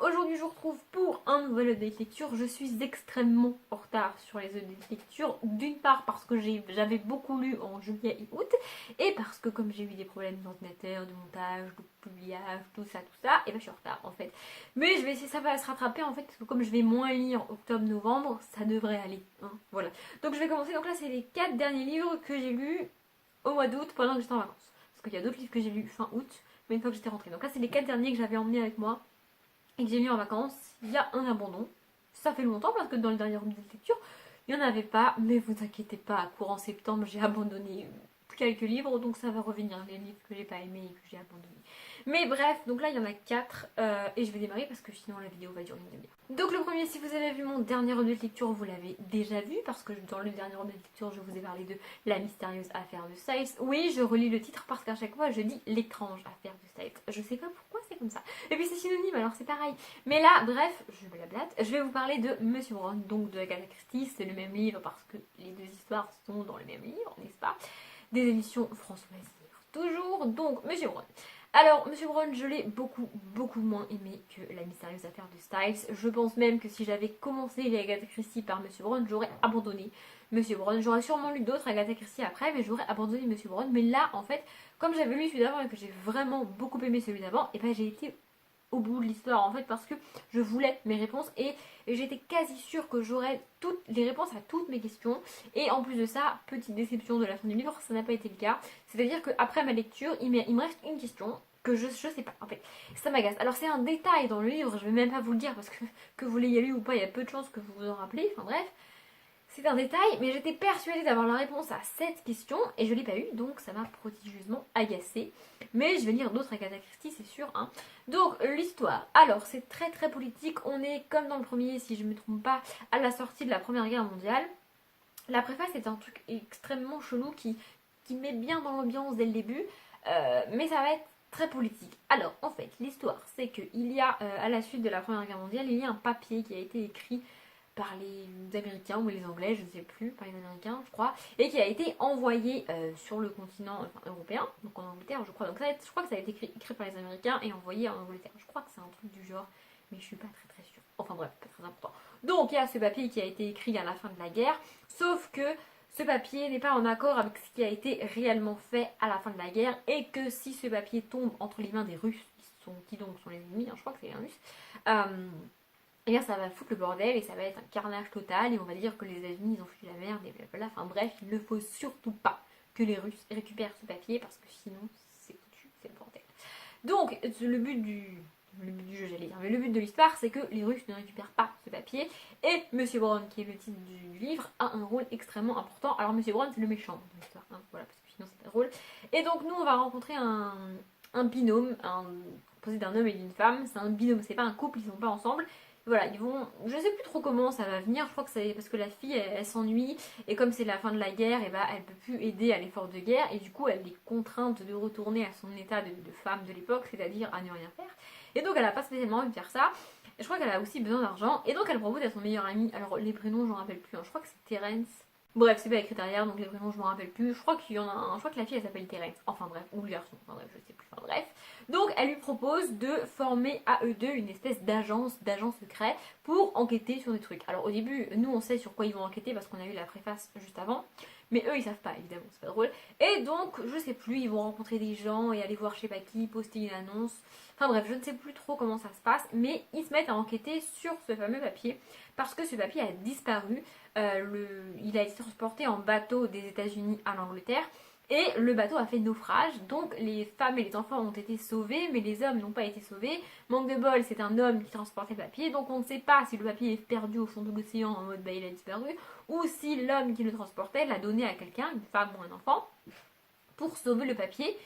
aujourd'hui je vous retrouve pour un nouvel update lecture. Je suis extrêmement en retard sur les updates lecture. D'une part parce que j'avais beaucoup lu en juillet et août. Et parce que comme j'ai eu des problèmes d'ordinateur, de montage, de publiage, tout ça, et ben je suis en retard en fait. Mais je vais essayer, ça va se rattraper en fait. Parce que comme je vais moins lire octobre-novembre, ça devrait aller. Hein, voilà. Donc je vais commencer. Donc là c'est les 4 derniers livres que j'ai lus au mois d'août pendant que j'étais en vacances. Parce qu'il y a d'autres livres que j'ai lus fin août. Mais une fois que j'étais rentrée. Donc là c'est les 4 derniers que j'avais emmenés avec moi et que j'ai lu en vacances. Il y a un abandon. Ça fait longtemps parce que dans les dernières de lecture, il n'y en avait pas. Mais vous inquiétez pas, courant septembre, j'ai abandonné quelques livres. Donc ça va revenir, les livres que j'ai pas aimés et que j'ai abandonnés. Mais bref, donc là il y en a 4 et je vais démarrer parce que sinon la vidéo va durer une demi-heure. Donc le premier, si vous avez vu mon dernier update de lecture, vous l'avez déjà vu parce que dans le dernier update de lecture, je vous ai parlé de La mystérieuse affaire de Styles. Oui, je relis le titre parce qu'à chaque fois je dis l'étrange affaire de Styles. Je sais pas pourquoi c'est comme ça. Et puis c'est synonyme, alors c'est pareil. Mais là, bref, je blablate. Je vais vous parler de Monsieur Brown, donc de Agatha Christie. C'est le même livre parce que les deux histoires sont dans le même livre, n'est-ce pas? Des éditions Françoise Lire. Toujours, donc Monsieur Brown. Alors, Monsieur Brown, je l'ai beaucoup moins aimé que La mystérieuse affaire de Styles. Je pense même que si j'avais commencé les Agatha Christie par Monsieur Brown, j'aurais abandonné Monsieur Brown. J'aurais sûrement lu d'autres Agatha Christie après, mais j'aurais abandonné Monsieur Brown. Mais là, en fait, comme j'avais lu celui d'avant et que j'ai vraiment beaucoup aimé celui d'avant, et ben j'ai été au bout de l'histoire en fait parce que je voulais mes réponses et j'étais quasi sûre que j'aurais toutes les réponses à toutes mes questions. Et en plus de ça, petite déception de la fin du livre, ça n'a pas été le cas. C'est-à-dire qu'après ma lecture, il me reste une question que je sais pas en fait. Ça m'agace. Alors c'est un détail dans le livre, je vais même pas vous le dire parce que vous l'ayez lu ou pas, il y a peu de chances que vous vous en rappelez. Enfin bref. C'est un détail, mais j'étais persuadée d'avoir la réponse à cette question et je l'ai pas eu, donc ça m'a prodigieusement agacée. Mais je vais lire d'autres Agatha Christie, c'est sûr. Hein. Donc l'histoire. Alors c'est très politique. On est comme dans le premier, si je me trompe pas, à la sortie de la Première Guerre mondiale. La préface est un truc extrêmement chelou qui met bien dans l'ambiance dès le début, mais ça va être très politique. Alors en fait, l'histoire, c'est qu'il y a à la suite de la Première Guerre mondiale, il y a un papier qui a été écrit par les Américains ou les Anglais, je ne sais plus, par les Américains, je crois, et qui a été envoyé sur le continent européen, donc en Angleterre, je crois. Donc je crois que ça a été écrit par les Américains et envoyé en Angleterre. Je crois que c'est un truc du genre, mais je suis pas très sûre. Enfin bref, pas très important. Donc il y a ce papier qui a été écrit à la fin de la guerre, sauf que ce papier n'est pas en accord avec ce qui a été réellement fait à la fin de la guerre, et que si ce papier tombe entre les mains des Russes, qui donc sont les ennemis, hein, je crois que c'est les Russes, et bien ça va foutre le bordel et ça va être un carnage total et on va dire que les États-Unis ils ont foutu la merde et blablabla. Enfin bref, il ne faut surtout pas que les Russes récupèrent ce papier parce que sinon c'est foutu, c'est le bordel. Donc le but du jeu, j'allais dire, mais le but de l'histoire c'est que les Russes ne récupèrent pas ce papier et Monsieur Brown, qui est le titre du livre, a un rôle extrêmement important. Alors Monsieur Brown c'est le méchant dans l'histoire, hein, voilà, parce que sinon c'est pas drôle. Et donc nous on va rencontrer un binôme, composé d'un homme et d'une femme. C'est un binôme, c'est pas un couple, ils sont pas ensemble. Voilà, ils vont. Je sais plus trop comment ça va venir. Je crois que c'est parce que la fille elle s'ennuie et comme c'est la fin de la guerre, et bah elle peut plus aider à l'effort de guerre et du coup elle est contrainte de retourner à son état de femme de l'époque, c'est-à-dire à ne rien faire. Et donc elle a pas spécialement envie de faire ça. Et je crois qu'elle a aussi besoin d'argent et donc elle propose à son meilleur ami. Alors les prénoms j'en rappelle plus. Hein. Je crois que c'est Terence. Bref, c'est pas écrit derrière, donc les prénoms je m'en rappelle plus. Je crois qu'il y en a un. Je crois que la fille elle s'appelle Terence. Enfin bref, ou le garçon. Enfin bref, je sais plus. Enfin bref. Donc elle lui propose de former à eux deux une espèce d'agent secret pour enquêter sur des trucs. Alors au début, nous on sait sur quoi ils vont enquêter parce qu'on a eu la préface juste avant. Mais eux ils savent pas évidemment, c'est pas drôle. Et donc je sais plus, ils vont rencontrer des gens et aller voir je sais pas qui, poster une annonce. Enfin bref, je ne sais plus trop comment ça se passe, mais ils se mettent à enquêter sur ce fameux papier parce que ce papier a disparu. Il a été transporté en bateau des États-Unis à l'Angleterre. Et le bateau a fait naufrage, donc les femmes et les enfants ont été sauvés, mais les hommes n'ont pas été sauvés. Manque de bol, c'est un homme qui transportait le papier, donc on ne sait pas si le papier est perdu au fond de l'océan en mode bah il a disparu, ou si l'homme qui le transportait l'a donné à quelqu'un, une femme ou un enfant, pour sauver le papier.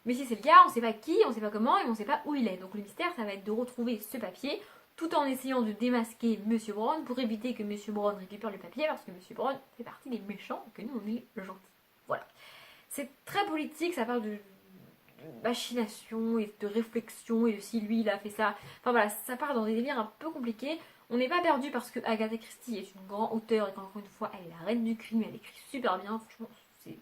Mais si c'est le cas, on ne sait pas qui, on ne sait pas comment, et on ne sait pas où il est. Donc le mystère, ça va être de retrouver ce papier, tout en essayant de démasquer Monsieur Brown pour éviter que Monsieur Brown récupère le papier, parce que Monsieur Brown fait partie des méchants, et que nous on est gentils. Voilà. C'est très politique, ça parle de machination et de réflexion et de si lui il a fait ça. Enfin voilà, ça part dans des délires un peu compliqués. On n'est pas perdu parce que Agatha Christie est une grande auteure et qu'encore une fois elle est la reine du crime, elle écrit super bien. Franchement, si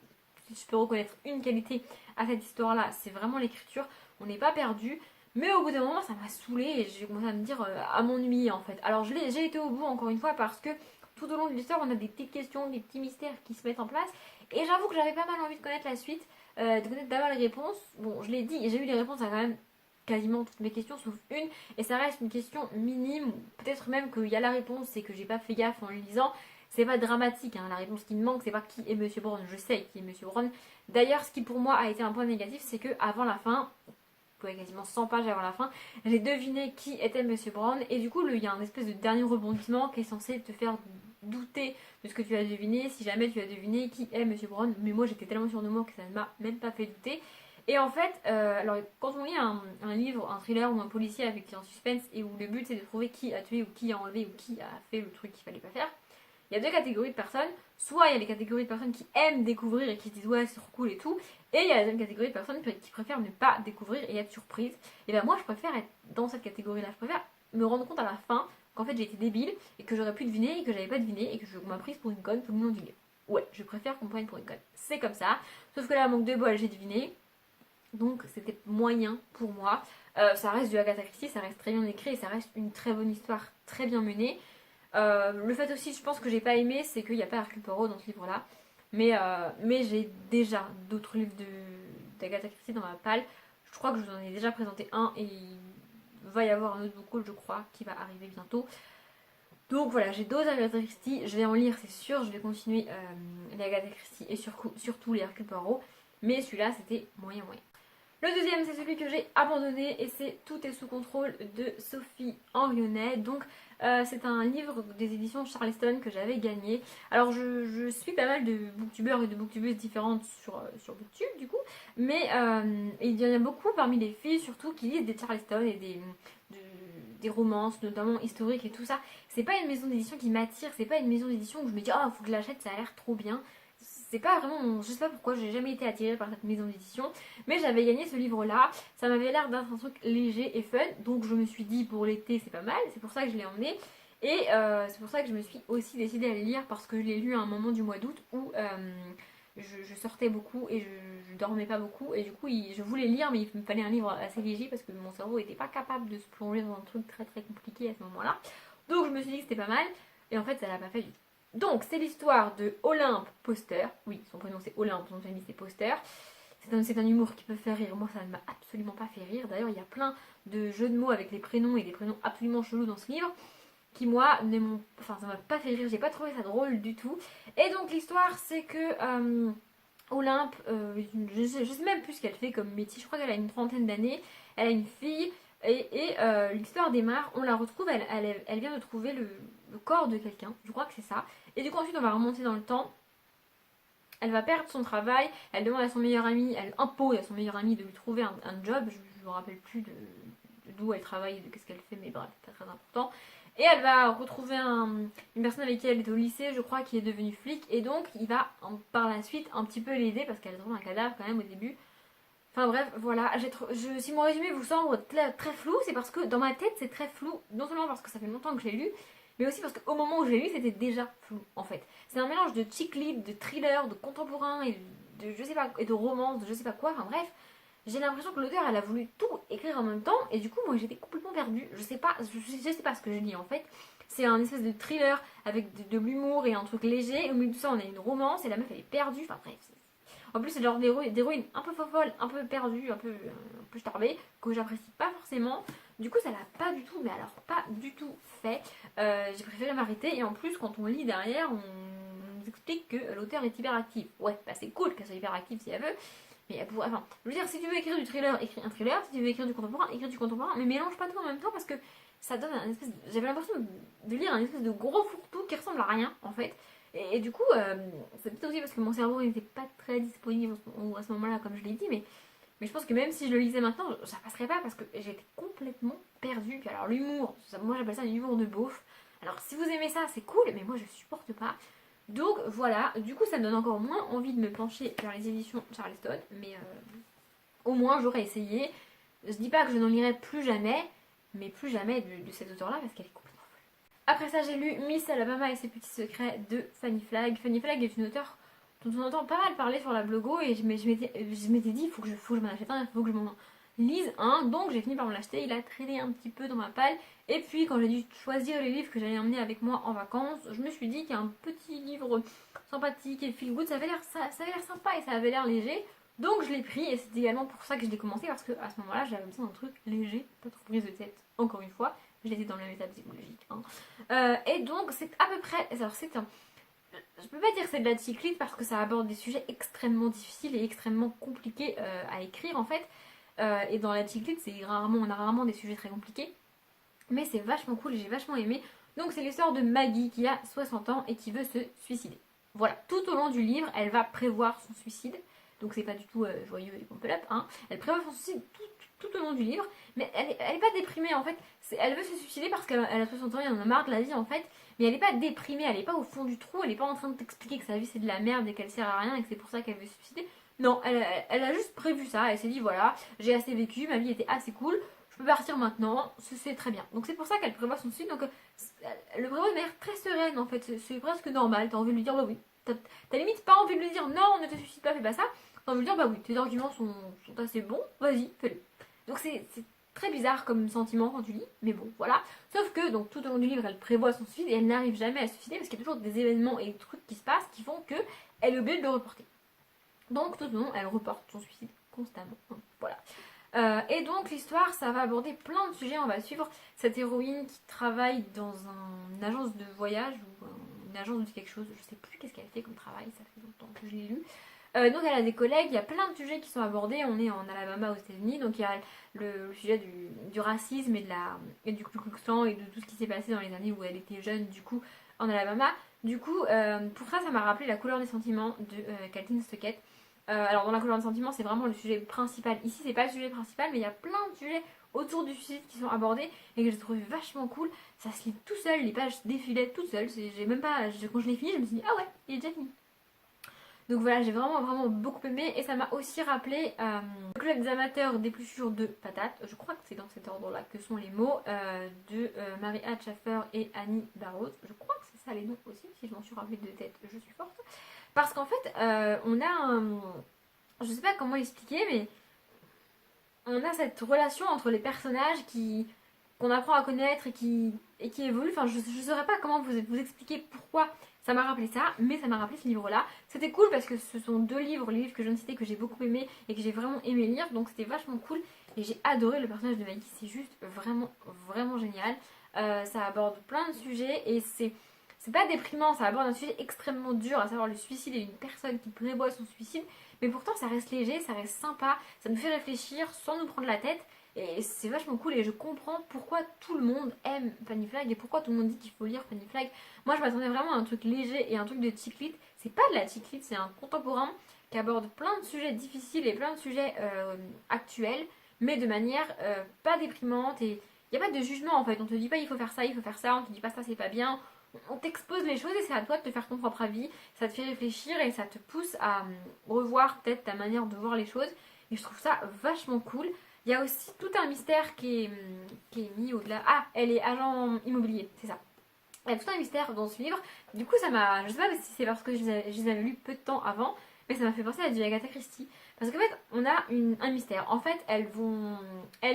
je peux reconnaître une qualité à cette histoire-là, c'est vraiment l'écriture. On n'est pas perdu. Mais au bout d'un moment, ça m'a saoulée et j'ai commencé à me dire à m'ennuyer en fait. Alors j'ai été au bout encore une fois parce que tout au long de l'histoire, on a des petites questions, des petits mystères qui se mettent en place. Et j'avoue que j'avais pas mal envie de connaître la suite, de connaître d'abord les réponses. Bon, je l'ai dit, j'ai eu les réponses à quand même quasiment toutes mes questions sauf une. Et ça reste une question minime. Peut-être même qu'il y a la réponse, c'est que j'ai pas fait gaffe en le lisant. C'est pas dramatique, hein. La réponse qui me manque, c'est pas qui est Monsieur Brown. Je sais qui est Monsieur Brown. D'ailleurs, ce qui pour moi a été un point négatif, c'est que avant la fin, quasiment 100 pages avant la fin, j'ai deviné qui était Monsieur Brown et du coup il y a un espèce de dernier rebondissement qui est censé te faire douter de ce que tu as deviné si jamais tu as deviné qui est Monsieur Brown, mais moi j'étais tellement sûre de moi que ça ne m'a même pas fait douter. Et en fait, alors quand on lit un livre, un thriller ou un policier avec un suspense et où le but c'est de trouver qui a tué ou qui a enlevé ou qui a fait le truc qu'il fallait pas faire, il y a deux catégories de personnes. Soit il y a les catégories de personnes qui aiment découvrir et qui se disent ouais c'est trop cool et tout. Et il y a la deuxième catégorie de personnes qui préfèrent ne pas découvrir et être surprise. Et ben moi je préfère être dans cette catégorie là. Je préfère me rendre compte à la fin qu'en fait j'ai été débile et que j'aurais pu deviner et que j'avais pas deviné et que je m'a prise pour une conne tout le long du livre. Ouais, je préfère qu'on me prenne pour une conne. C'est comme ça. Sauf que là, manque de bol, j'ai deviné. Donc c'était moyen pour moi. Ça reste du Agatha Christie, ça reste très bien écrit et ça reste une très bonne histoire, très bien menée. Le fait aussi, je pense que j'ai pas aimé, c'est qu'il n'y a pas Hercule Poirot dans ce livre-là. Mais j'ai déjà d'autres livres d'Agatha Christie dans ma palle. Je crois que je vous en ai déjà présenté un et il va y avoir un autre book, je crois, qui va arriver bientôt. Donc voilà, j'ai d'autres Agatha Christie, je vais en lire, c'est sûr. Je vais continuer les Agatha Christie et surtout les Hercule Poirot. Mais celui-là, c'était moyen. Le deuxième, c'est celui que j'ai abandonné et c'est Tout est sous contrôle de Sophie Henrionnet. Donc, c'est un livre des éditions Charleston que j'avais gagné. Alors, je suis pas mal de booktubeurs et de booktubeuses différentes sur Booktube, du coup. Mais il y en a beaucoup parmi les filles, surtout, qui lisent des Charleston et des romances, notamment historiques et tout ça. C'est pas une maison d'édition qui m'attire, c'est pas une maison d'édition où je me dis, oh, faut que je l'achète, ça a l'air trop bien. C'est pas vraiment, je sais pas pourquoi, j'ai jamais été attirée par cette maison d'édition, mais j'avais gagné ce livre là, ça m'avait l'air d'être un truc léger et fun, donc je me suis dit pour l'été c'est pas mal, c'est pour ça que je l'ai emmené, et c'est pour ça que je me suis aussi décidée à le lire, parce que je l'ai lu à un moment du mois d'août où je sortais beaucoup et je dormais pas beaucoup, et du coup je voulais lire, mais il me fallait un livre assez léger parce que mon cerveau était pas capable de se plonger dans un truc très très compliqué à ce moment là, donc je me suis dit que c'était pas mal, et en fait ça l'a pas fait du tout. Donc, c'est l'histoire de Olympe Poster. Oui, son prénom c'est Olympe, son famille c'est Poster. C'est un humour qui peut faire rire. Moi, ça ne m'a absolument pas fait rire. D'ailleurs, il y a plein de jeux de mots avec les prénoms et des prénoms absolument chelous dans ce livre qui, moi, ne m'ont... Enfin, ça m'a pas fait rire. J'ai pas trouvé ça drôle du tout. Et donc, l'histoire, c'est que Olympe, je sais même plus ce qu'elle fait comme métier. Je crois qu'elle a une trentaine d'années. Elle a une fille. Et l'histoire démarre, on la retrouve, elle vient de trouver le corps de quelqu'un, je crois que c'est ça. Et du coup ensuite on va remonter dans le temps, elle va perdre son travail, elle demande à son meilleur ami, elle impose à son meilleur ami de lui trouver un job, je ne me rappelle plus d'où elle travaille, de qu'est-ce qu'elle fait, mais bref, c'est pas très important. Et elle va retrouver une personne avec qui elle était au lycée, je crois, qui est devenue flic, et donc il va par la suite un petit peu l'aider, parce qu'elle trouve un cadavre quand même au début. Enfin bref, voilà, si mon résumé vous semble très flou, c'est parce que dans ma tête c'est très flou, non seulement parce que ça fait longtemps que je l'ai lu, mais aussi parce qu'au moment où je l'ai lu c'était déjà flou en fait. C'est un mélange de chick lit, de thriller, de contemporain et de je sais pas, et de romance, de je sais pas quoi, enfin bref. J'ai l'impression que l'auteur elle a voulu tout écrire en même temps et du coup moi j'étais complètement perdue, je sais pas ce que je lis en fait. C'est un espèce de thriller avec de l'humour et un truc léger, au milieu de tout ça on a une romance et la meuf elle est perdue, enfin bref. En plus, c'est le genre d'héroïne un peu fofolle, un peu perdue, un peu starbée, que j'apprécie pas forcément. Du coup, ça l'a pas du tout, mais alors pas du tout fait. J'ai préféré m'arrêter. Et en plus, quand on lit derrière, on nous explique que l'auteur est hyperactive. Ouais, bah c'est cool qu'elle soit hyperactive si elle veut. Mais elle pourrait. Enfin, je veux dire, si tu veux écrire du thriller, écris un thriller. Si tu veux écrire du contemporain, écris du contemporain. Mais mélange pas tout en même temps parce que ça donne un espèce. J'avais l'impression de lire un espèce de gros fourre-tout qui ressemble à rien en fait. Et du coup, c'est peut-être aussi parce que mon cerveau n'était pas très disponible à ce moment-là, comme je l'ai dit, mais je pense que même si je le lisais maintenant, ça passerait pas parce que j'étais complètement perdue. Puis alors l'humour, moi j'appelle ça un humour de beauf. Alors si vous aimez ça, c'est cool, mais moi je supporte pas. Donc voilà, du coup ça me donne encore moins envie de me pencher vers les éditions Charleston, mais au moins j'aurais essayé. Je dis pas que je n'en lirai plus jamais, mais plus jamais de cet auteur-là parce qu'elle est complètement... Après ça, j'ai lu Miss Alabama et ses petits secrets de Fanny Flagg. Fanny Flagg est une auteure dont on entend pas mal parler sur la blogo et je m'étais dit, il faut que je m'en achète un, il faut que je m'en lise un, donc j'ai fini par me l'acheter, il a traîné un petit peu dans ma palle, et puis quand j'ai dû choisir les livres que j'allais emmener avec moi en vacances, je me suis dit qu'il y a un petit livre sympathique et feel good, ça avait l'air sympa et ça avait l'air léger, donc je l'ai pris et c'est également pour ça que je l'ai commencé, parce que à ce moment-là j'avais besoin d'un truc léger, pas trop prise de tête, encore une fois, j'étais dans le même état psychologique. Hein. Et donc c'est à peu près, alors c'est un... Je peux pas dire que c'est de la chiclite parce que ça aborde des sujets extrêmement difficiles et extrêmement compliqués à écrire en fait. Et dans la chiclite, on a rarement des sujets très compliqués. Mais c'est vachement cool et j'ai vachement aimé. Donc c'est l'histoire de Maggie qui a 60 ans et qui veut se suicider. Voilà, tout au long du livre, elle va prévoir son suicide. Donc c'est pas du tout joyeux et pompelop, hein. Elle prévoit son suicide tout au long du livre. Mais elle est pas déprimée en fait. Elle veut se suicider parce qu'elle a 60 ans, elle en a marre de la vie en fait. Mais elle est pas déprimée, elle est pas au fond du trou, elle est pas en train de t'expliquer que sa vie c'est de la merde et qu'elle sert à rien et que c'est pour ça qu'elle veut se suicider. Non, elle a juste prévu ça, elle s'est dit voilà, j'ai assez vécu, ma vie était assez cool, je peux partir maintenant, c'est très bien. Donc c'est pour ça qu'elle prévoit son suicide, donc elle le prévoit de manière très sereine en fait, c'est presque normal, t'as envie de lui dire bah oui, t'as limite pas envie de lui dire non, ne te suicide pas, fais pas ça, t'as envie de lui dire bah oui, tes arguments sont assez bons, vas-y, fais-le. Donc c'est très bizarre comme sentiment quand tu lis, mais bon, voilà. Sauf que donc tout au long du livre, elle prévoit son suicide et elle n'arrive jamais à se suicider parce qu'il y a toujours des événements et des trucs qui se passent qui font que elle est obligée de le reporter. Donc tout au long, elle reporte son suicide constamment. Voilà. Et donc l'histoire, ça va aborder plein de sujets. On va suivre cette héroïne qui travaille dans une agence de voyage ou une agence de quelque chose. Je sais plus qu'est-ce qu'elle fait comme travail, ça fait longtemps que je l'ai lu. Donc elle a des collègues, il y a plein de sujets qui sont abordés. On est en Alabama aux États-Unis, donc il y a le sujet du racisme et du Ku Klux Klan et de tout ce qui s'est passé dans les années où elle était jeune, du coup, en Alabama. Du coup, pour ça m'a rappelé La couleur des sentiments de Calvin Stockett. Alors dans La couleur des sentiments, c'est vraiment le sujet principal. Ici, c'est pas le sujet principal, mais il y a plein de sujets autour du suicide qui sont abordés et que j'ai trouvé vachement cool. Ça se lit tout seul, les pages défilaient toutes seules. J'ai même pas, quand je l'ai fini, je me suis dit ah ouais, il est déjà fini. Donc voilà, j'ai vraiment beaucoup aimé et ça m'a aussi rappelé le club des amateurs d'épluchures de patates. Je crois que c'est dans cet ordre-là que sont les mots de Marie-Anne Schaffer et Annie Barrows. Je crois que c'est ça les noms aussi, si je m'en suis rappelé de tête, je suis forte. Parce qu'en fait, on a un... Je sais pas comment l'expliquer, mais on a cette relation entre les personnages qu'on apprend à connaître et qui évolue. Enfin, je ne saurais pas comment vous expliquer pourquoi ça m'a rappelé ça, mais ça m'a rappelé ce livre-là. C'était cool parce que ce sont deux livres, les livres que je viens de citer, que j'ai beaucoup aimé et que j'ai vraiment aimé lire, donc c'était vachement cool. Et j'ai adoré le personnage de Maggie, c'est juste vraiment génial. Ça aborde plein de sujets et c'est pas déprimant, ça aborde un sujet extrêmement dur, à savoir le suicide et une personne qui prévoit son suicide. Mais pourtant, ça reste léger, ça reste sympa, ça nous fait réfléchir sans nous prendre la tête. Et c'est vachement cool et je comprends pourquoi tout le monde aime Fanny Flagg et pourquoi tout le monde dit qu'il faut lire Fanny Flagg. Moi, je m'attendais vraiment à un truc léger et un truc de chiclite. C'est pas de la chiclite, c'est un contemporain qui aborde plein de sujets difficiles et plein de sujets actuels, mais de manière pas déprimante. Et il n'y a pas de jugement en fait. On te dit pas il faut faire ça, on te dit pas ça, c'est pas bien. On t'expose les choses et c'est à toi de te faire ton propre avis. Ça te fait réfléchir et ça te pousse à revoir peut-être ta manière de voir les choses. Et je trouve ça vachement cool. Il y a aussi tout un mystère qui est mis au-delà. Ah, elle est agent immobilier, c'est ça. Il y a tout un mystère dans ce livre. Du coup, ça m'a... Je sais pas si c'est parce que je les avais lus peu de temps avant, mais ça m'a fait penser à du Agatha Christie. Parce qu'en fait, on a un mystère. En fait, elle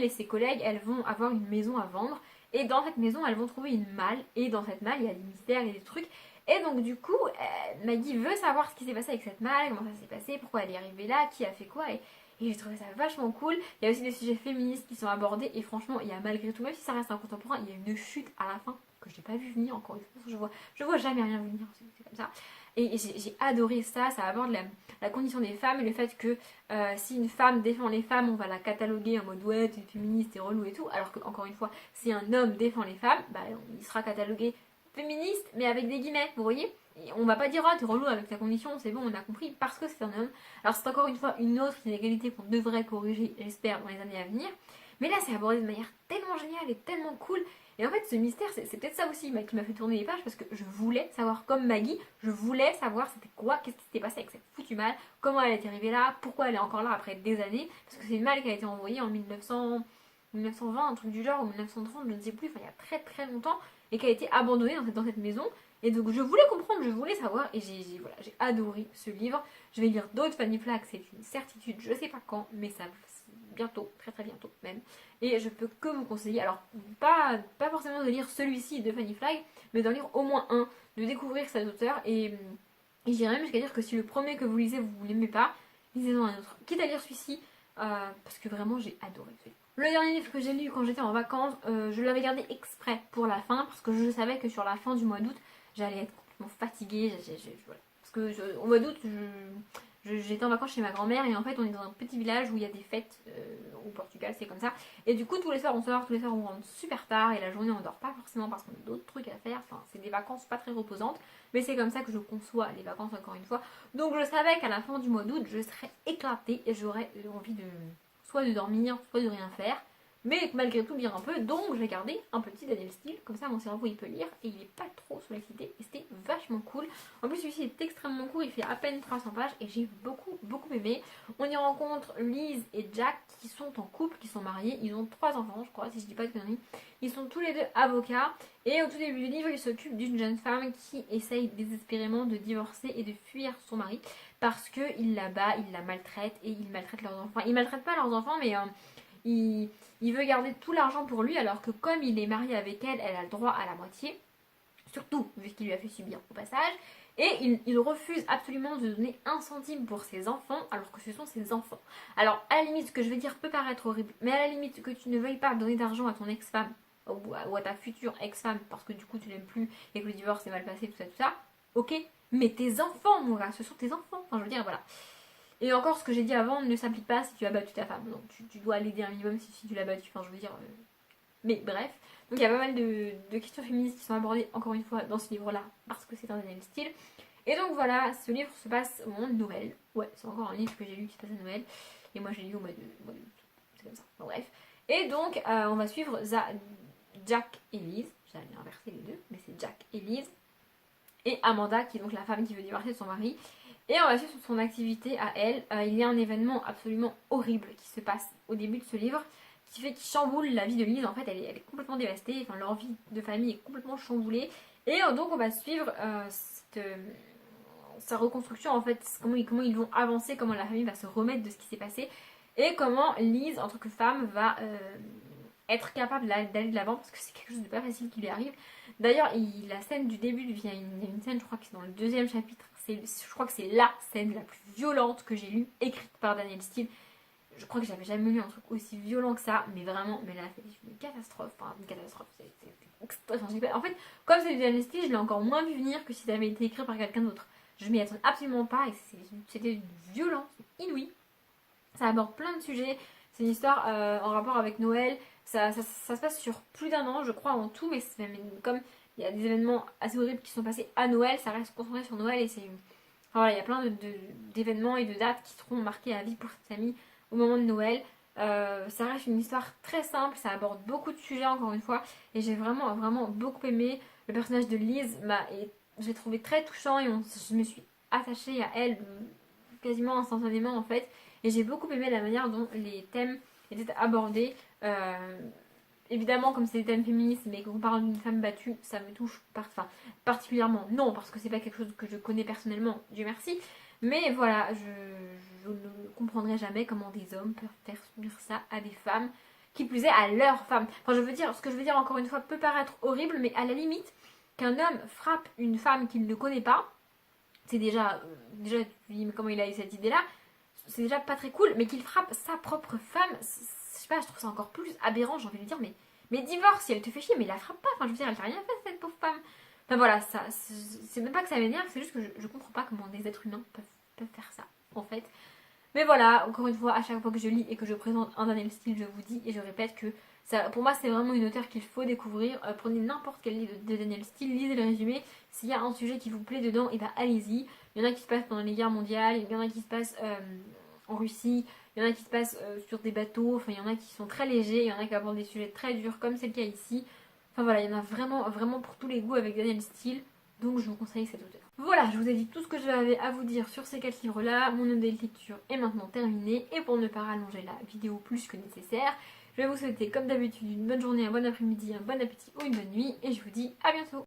et ses collègues, elles vont avoir une maison à vendre. Et dans cette maison, elles vont trouver une malle. Et dans cette malle, il y a des mystères et des trucs. Et donc, du coup, Maggie veut savoir ce qui s'est passé avec cette malle, comment ça s'est passé, pourquoi elle est arrivée là, qui a fait quoi. Et j'ai trouvé ça vachement cool. Il y a aussi des sujets féministes qui sont abordés. Et franchement, il y a malgré tout, même si ça reste un contemporain, il y a une chute à la fin que je n'ai pas vu venir encore une fois. Je vois jamais rien venir, c'est comme ça. Et j'ai adoré ça. Ça aborde la condition des femmes et le fait que si une femme défend les femmes, on va la cataloguer en mode ouais, t'es féministe, t'es relou et tout. Alors que, encore une fois, si un homme défend les femmes, bah, il sera catalogué féministe, mais avec des guillemets, vous voyez. Et on va pas dire, oh, t'es relou avec ta condition, c'est bon, on a compris, parce que c'est un homme. Alors, c'est encore une fois une autre inégalité qu'on devrait corriger, j'espère, dans les années à venir. Mais là, c'est abordé de manière tellement géniale et tellement cool. Et en fait, ce mystère, c'est peut-être ça aussi qui m'a fait tourner les pages parce que je voulais savoir, comme Maggie, je voulais savoir c'était quoi, qu'est-ce qui s'était passé avec cette foutue malle, comment elle est arrivée là, pourquoi elle est encore là après des années. Parce que c'est une malle qui a été envoyée en 1920, un truc du genre, ou 1930, je ne sais plus, enfin il y a très longtemps, et qui a été abandonnée dans cette maison. Et donc je voulais comprendre, je voulais savoir, et j'ai adoré ce livre. Je vais lire d'autres Fanny Flagg, c'est une certitude, je sais pas quand, mais ça bientôt, très très bientôt même. Et je peux que vous conseiller, alors pas forcément de lire celui-ci de Fanny Flagg, mais d'en lire au moins un, de découvrir cet auteur. Et j'irais même jusqu'à dire que si le premier que vous lisez, vous ne l'aimez pas, lisez-en un autre. Quitte à lire celui-ci, parce que vraiment j'ai adoré ce livre. Le dernier livre que j'ai lu quand j'étais en vacances, je l'avais gardé exprès pour la fin, parce que je savais que sur la fin du mois d'août, j'allais être complètement fatiguée. Voilà. Parce que au mois d'août, j'étais en vacances chez ma grand-mère et en fait on est dans un petit village où il y a des fêtes au Portugal, c'est comme ça. Et du coup tous les soirs on sort, tous les soirs on rentre super tard et la journée on dort pas forcément parce qu'on a d'autres trucs à faire. Enfin c'est des vacances pas très reposantes, mais c'est comme ça que je conçois les vacances encore une fois. Donc je savais qu'à la fin du mois d'août je serais éclatée et j'aurais envie de soit de dormir, soit de rien faire. Mais malgré tout lire un peu, donc j'ai gardé un petit Daniel Steele, comme ça mon cerveau il peut lire et il est pas trop sollicité et c'était vachement cool. En plus celui-ci est extrêmement court, il fait à peine 300 pages et j'ai beaucoup aimé. On y rencontre Liz et Jack qui sont en couple, qui sont mariés, ils ont 3 enfants je crois si je dis pas de conneries. Ils sont tous les deux avocats et au tout début du livre ils s'occupent d'une jeune femme qui essaye désespérément de divorcer et de fuir son mari parce qu'il la bat, il la maltraite et il maltraite leurs enfants. Il maltraite pas leurs enfants mais il veut garder tout l'argent pour lui alors que comme il est marié avec elle, elle a le droit à la moitié. Surtout vu qu'il lui a fait subir au passage. Et il refuse absolument de donner 1 centime pour ses enfants alors que ce sont ses enfants. Alors à la limite ce que je vais dire peut paraître horrible, mais à la limite que tu ne veuilles pas donner d'argent à ton ex-femme ou à ta future ex-femme parce que du coup tu l'aimes plus et que le divorce s'est mal passé, tout ça, ok. Mais tes enfants mon gars, ce sont tes enfants. Enfin je veux dire voilà. Et encore, ce que j'ai dit avant ne s'applique pas si tu as battu ta femme. Donc tu dois l'aider un minimum si tu l'as battu. Enfin, je veux dire. Mais bref. Donc il y a pas mal de questions féministes qui sont abordées, encore une fois, dans ce livre-là, parce que c'est un Daniel Steele. Et donc voilà, ce livre se passe au moment de Noël. Ouais, c'est encore un livre que j'ai lu qui se passe à Noël. Et moi, je l'ai lu au mois d'août. C'est comme ça. Bon, bref. Et donc, on va suivre Jack et Liz. J'allais inverser les deux, mais c'est Jack et Liz. Et Amanda, qui est donc la femme qui veut divorcer de son mari. Et on va suivre son activité à elle. Il y a un événement absolument horrible qui se passe au début de ce livre, qui fait qu'il chamboule la vie de Liz. En fait, elle est complètement dévastée. Enfin, leur vie de famille est complètement chamboulée. Et donc, on va suivre sa reconstruction, en fait, comment ils vont avancer, comment la famille va se remettre de ce qui s'est passé. Et comment Liz, en tant que femme, va être capable d'aller de l'avant, parce que c'est quelque chose de pas facile qui lui arrive. D'ailleurs, la scène du début, il y a une scène, je crois que c'est dans le 2e chapitre, je crois que c'est la scène la plus violente que j'ai lue, écrite par Daniel Steele. Je crois que j'avais jamais lu un truc aussi violent que ça, mais vraiment, mais là c'est une catastrophe, enfin une catastrophe, en fait, comme c'est du Daniel Steele, je l'ai encore moins vu venir que si ça avait été écrit par quelqu'un d'autre. Je m'y attendais absolument pas et c'était une violence inouïe. Ça aborde plein de sujets, c'est une histoire en rapport avec Noël, ça se passe sur plus d'1 an je crois en tout, mais comme il y a des événements assez horribles qui sont passés à Noël, ça reste concentré sur Noël et c'est... Enfin voilà, il y a plein d'événements et de dates qui seront marquées à vie pour cette famille au moment de Noël. Ça reste une histoire très simple, ça aborde beaucoup de sujets encore une fois et j'ai vraiment beaucoup aimé. Le personnage de Liz, je l'ai trouvé très touchant et je me suis attachée à elle quasiment instantanément en fait. Et j'ai beaucoup aimé la manière dont les thèmes étaient abordés. Évidemment, comme c'est des thèmes féministes, mais qu'on parle d'une femme battue, ça me touche particulièrement. Non, parce que c'est pas quelque chose que je connais personnellement, Dieu merci. Mais voilà, je ne comprendrai jamais comment des hommes peuvent faire subir ça à des femmes, qui plus est à leurs femmes. Enfin, ce que je veux dire encore une fois peut paraître horrible, mais à la limite, qu'un homme frappe une femme qu'il ne connaît pas, c'est déjà tu te dis, mais comment il a eu cette idée-là? C'est déjà pas très cool, mais qu'il frappe sa propre femme, je sais pas, je trouve ça encore plus aberrant, j'ai envie de lui dire, mais divorce, si elle te fait chier, mais la frappe pas, enfin je veux dire, elle fait rien fait cette pauvre femme. Enfin voilà, c'est même pas que ça m'énerve, c'est juste que je comprends pas comment des êtres humains peuvent faire ça, en fait. Mais voilà, encore une fois, à chaque fois que je lis et que je présente un Daniel Steele, je vous dis et je répète que pour moi c'est vraiment une auteure qu'il faut découvrir. Prenez n'importe quel livre de Daniel Steele, lisez le résumé. S'il y a un sujet qui vous plaît dedans, et ben allez-y. Il y en a qui se passent pendant les guerres mondiales, il y en a qui se passent en Russie, il y en a qui se passent sur des bateaux, enfin il y en a qui sont très légers, il y en a qui abordent des sujets très durs comme c'est le cas ici. Enfin voilà, il y en a vraiment pour tous les goûts avec Daniel Steele, donc je vous conseille cet auteur. Voilà, je vous ai dit tout ce que j'avais à vous dire sur ces 4 livres-là. Mon update de lecture est maintenant terminé. Et pour ne pas rallonger la vidéo plus que nécessaire, je vais vous souhaiter comme d'habitude une bonne journée, un bon après-midi, un bon appétit ou une bonne nuit. Et je vous dis à bientôt.